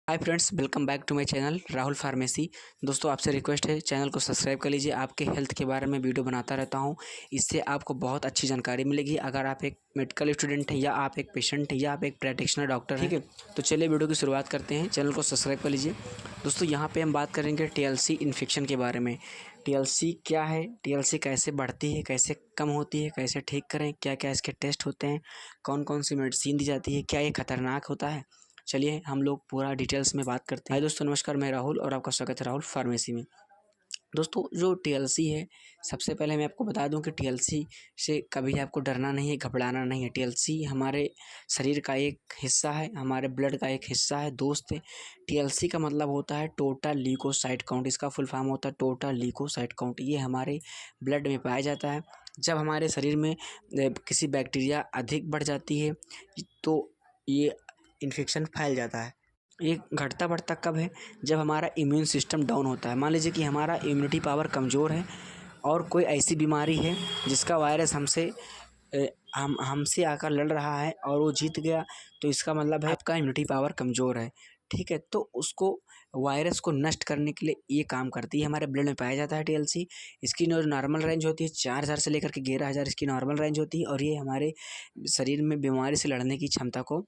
Hi friends, welcome back to my channel Rahul pharmacy. दोस्तों, आपसे request है चैनल को सब्सक्राइब कर लीजिए। आपके हेल्थ के बारे में वीडियो बनाता रहता हूं, इससे आपको बहुत अच्छी जानकारी मिलेगी। अगर आप एक मेडिकल स्टूडेंट हैं या आप एक पेशेंट हैं या आप एक प्रैक्टिशनर डॉक्टर हैं, ठीक है, तो चलिए वीडियो की शुरुआत करते हैं। चैनल को सब्सक्राइब कर लीजिए। दोस्तों, यहाँ पर हम बात करेंगे TLC इन्फेक्शन के बारे में। TLC क्या है, TLC कैसे बढ़ती है, कैसे कम होती है, कैसे ठीक करें, क्या क्या इसके टेस्ट होते हैं, कौन कौन सी मेडिसिन दी जाती है, क्या ये खतरनाक होता है। चलिए हम लोग पूरा डिटेल्स में बात करते हैं। हाय दोस्तों, नमस्कार, मैं राहुल और आपका स्वागत है राहुल फार्मेसी में। दोस्तों, जो TLC है, सबसे पहले मैं आपको बता दूं कि TLC से कभी आपको डरना नहीं है, घबराना नहीं है। TLC हमारे शरीर का एक हिस्सा है, हमारे ब्लड का एक हिस्सा है, दोस्त है। TLC का मतलब होता है टोटल ल्यूकोसाइट काउंट। इसका फुल फॉर्म होता है टोटल ल्यूकोसाइट काउंट। ये हमारे ब्लड में पाया जाता है। जब हमारे शरीर में किसी बैक्टीरिया अधिक बढ़ जाती है तो ये इन्फेक्शन फैल जाता है। ये घटता बढ़ता कब है? जब हमारा इम्यून सिस्टम डाउन होता है। मान लीजिए कि हमारा इम्यूनिटी पावर कमज़ोर है और कोई ऐसी बीमारी है जिसका वायरस हमसे आकर लड़ रहा है और वो जीत गया, तो इसका मतलब है आपका इम्यूनिटी पावर कमज़ोर है। ठीक है, तो उसको वायरस को नष्ट करने के लिए ये काम करती है। हमारे ब्लड में पाया जाता है TLC। इसकी नॉर्मल रेंज होती है 4000 से लेकर के 11000 इसकी नॉर्मल रेंज होती है, और ये हमारे शरीर में बीमारी से लड़ने की क्षमता को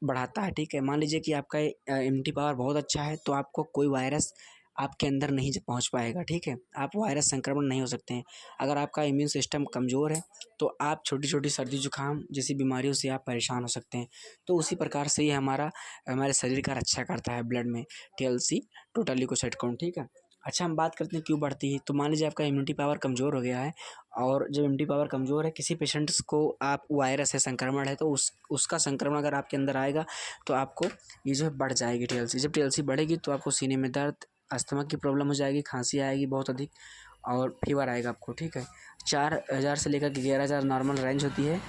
बढ़ाता है। ठीक है, मान लीजिए कि आपका इम्यूनिटी पावर बहुत अच्छा है तो आपको कोई वायरस आपके अंदर नहीं पहुंच पाएगा। ठीक है, आप वायरस संक्रमण नहीं हो सकते हैं। अगर आपका इम्यून सिस्टम कमज़ोर है तो आप छोटी छोटी सर्दी जुकाम जैसी बीमारियों से आप परेशान हो सकते हैं। तो उसी प्रकार से ये हमारे शरीर का रक्षा करता है ब्लड में TLC, टोटल ल्यूकोसाइट काउंट। ठीक है, अच्छा, हम बात करते हैं क्यों बढ़ती है। तो मान लीजिए आपका इम्यूनिटी पावर कमज़ोर हो गया है, और जब इम्यूनिटी पावर कमज़ोर है, किसी पेशेंट्स को आप वायरस है, संक्रमण है, तो उसका संक्रमण अगर आपके अंदर आएगा तो आपको ये जो है बढ़ जाएगी TLC। जब TLC बढ़ेगी तो आपको सीने में दर्द, अस्थमा की प्रॉब्लम हो जाएगी, खांसी आएगी बहुत अधिक, और फीवर आएगा आपको। ठीक है, 4000 से लेकर के 11000 नॉर्मल रेंज होती है।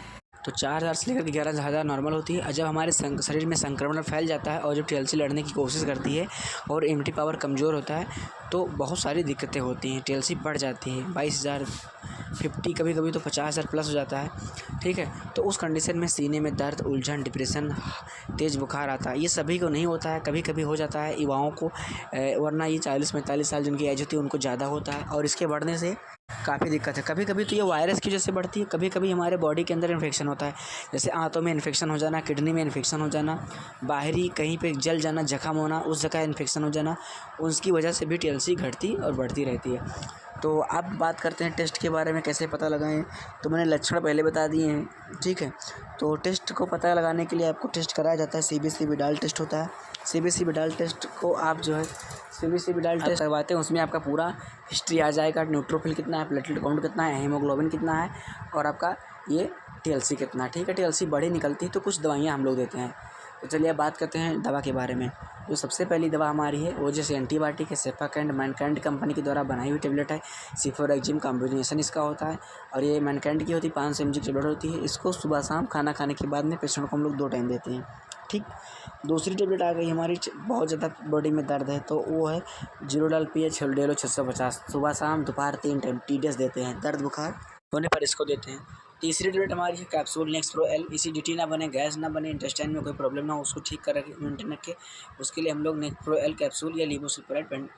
तो 4000 से लेकर 11000 नॉर्मल होती है। और जब हमारे शरीर में संक्रमण फैल जाता है और जब TLC लड़ने की कोशिश करती है और इम्यूनिटी पावर कमज़ोर होता है तो बहुत सारी दिक्कतें होती हैं। TLC बढ़ जाती है 22000, 50, कभी कभी तो 50000 प्लस हो जाता है। ठीक है, तो उस कंडीशन में सीने में दर्द, उलझन, डिप्रेशन, तेज़ बुखार आता है। ये सभी को नहीं होता है, कभी कभी हो जाता है युवाओं को, वरना ये 40-45 साल जिनकी एज होती है उनको ज़्यादा होता है। और इसके बढ़ने से काफ़ी दिक्कत है। कभी कभी तो ये वायरस की वजह से बढ़ती है, कभी कभी हमारे बॉडी के अंदर इन्फेक्शन होता है, जैसे आंतों में इन्फेक्शन हो जाना, किडनी में इन्फेक्शन हो जाना, बाहरी कहीं पे जल जाना, जख्म होना, उस जगह इन्फेक्शन हो जाना, उसकी वजह से भी TLC घटती और बढ़ती रहती है। तो अब बात करते हैं टेस्ट के बारे में, कैसे पता लगाएं। तो मैंने लक्षण पहले बता दिए हैं। ठीक है, तो टेस्ट को पता लगाने के लिए आपको टेस्ट कराया जाता है। CBC विडाल टेस्ट होता है। CBC विडाल टेस्ट को आप जो है CBC विडाल टेस्ट करवाते हैं, उसमें आपका पूरा हिस्ट्री आ जाएगा। न्यूट्रोफिल कितना है, प्लेटलेट काउंट कितना है, हीमोग्लोबिन कितना है, और आपका ये TLC कितना है। ठीक है, TLC बड़ी निकलती है तो कुछ दवाइयाँ हम लोग देते हैं। तो चलिए अब बात करते हैं दवा के बारे में। जो सबसे पहली दवा हमारी है वो जैसे एंटीबायोटिक है, सेफाकैंड, मैनकाइंड कंपनी के द्वारा बनाई हुई टेबलेट है। सिफोरेक्जिम कॉम्बिनेशन इसका होता है, और ये मैनकाइंड की होती है, 500 mg की टेबलेट होती है। इसको सुबह शाम खाना खाने के बाद में पेशेंट को हम लोग 2 टाइम देते हैं। ठीक, दूसरी टेबलेट आ गई हमारी, बहुत ज़्यादा बॉडी में दर्द है तो वो है जीरोडाल PH डेलो 650, सुबह शाम दोपहर 3 टाइम TDS देते हैं, दर्द बुखार होने पर इसको देते हैं। तीसरी टेबलेट हमारी है कैप्सूल नेक्सप्रो एल। एसिडिटी ना बने, गैस ना बने, इंटेस्टाइन में कोई प्रॉब्लम ना हो, उसको ठीक कर रखे मेंटेन रखे, उसके लिए हम लोग नेक्सप्रो एल कैप्सूल या लीवोसिल्पराइड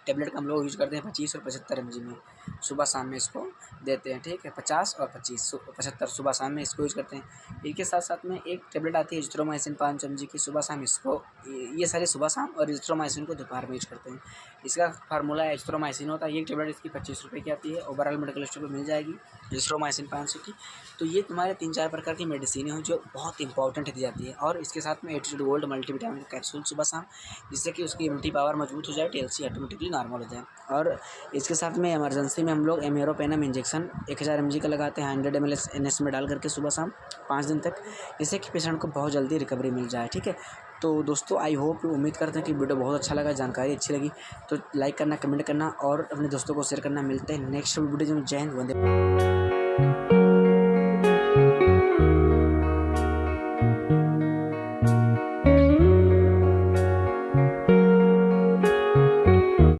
टेबलेट का हम लोग यूज़ करते हैं 25 और 75 mg में, सुबह शाम में इसको देते हैं। ठीक है, 50 और 75 सुबह शाम में इसको यूज़ करते हैं। इसके साथ साथ में एक टेबलेट आती है एजिथ्रोमाइसिन 5 mg की, सुबह शाम इसको, ये सारे सुबह शाम, और एजिथ्रोमाइसिन को दोपहर में यूज़ करते हैं। इसका फार्मूला एजिथ्रोमाइसिन होता है। ये टेबलेट इसकी 25 रुपये की आती है, ओवरऑल मेडिकल स्टोर पर मिल जाएगी एजिथ्रोमाइसिन 500 की। तो ये तुम्हारे 3-4 प्रकार की मेडिसिन हैं जो बहुत इंपॉर्टेंट दी जाती है। और इसके साथ में एटीट्यूड गोल्ड मल्टीविटामिन का कैप्सूल सुबह शाम, जिससे कि उसकी इम्यूनिटी पावर मजबूत हो जाए, TLC ऑटोमेटिकली नॉर्मल हो जाए। और इसके साथ में इमरजेंसी में हम लोग एमेरोपेनम इंजेक्शन 1000 mg का लगाते हैं 100 ml NS में डाल करके सुबह शाम 5 दिन तक, जिससे कि पेशेंट को बहुत जल्दी रिकवरी मिल जाए। ठीक है, तो दोस्तों आई होप, उम्मीद करते हैं कि वीडियो बहुत अच्छा लगा, जानकारी अच्छी लगी तो लाइक करना, कमेंट करना और अपने दोस्तों को शेयर करना। मिलते हैं नेक्स्ट वीडियो में। जय हिंद, वंदे।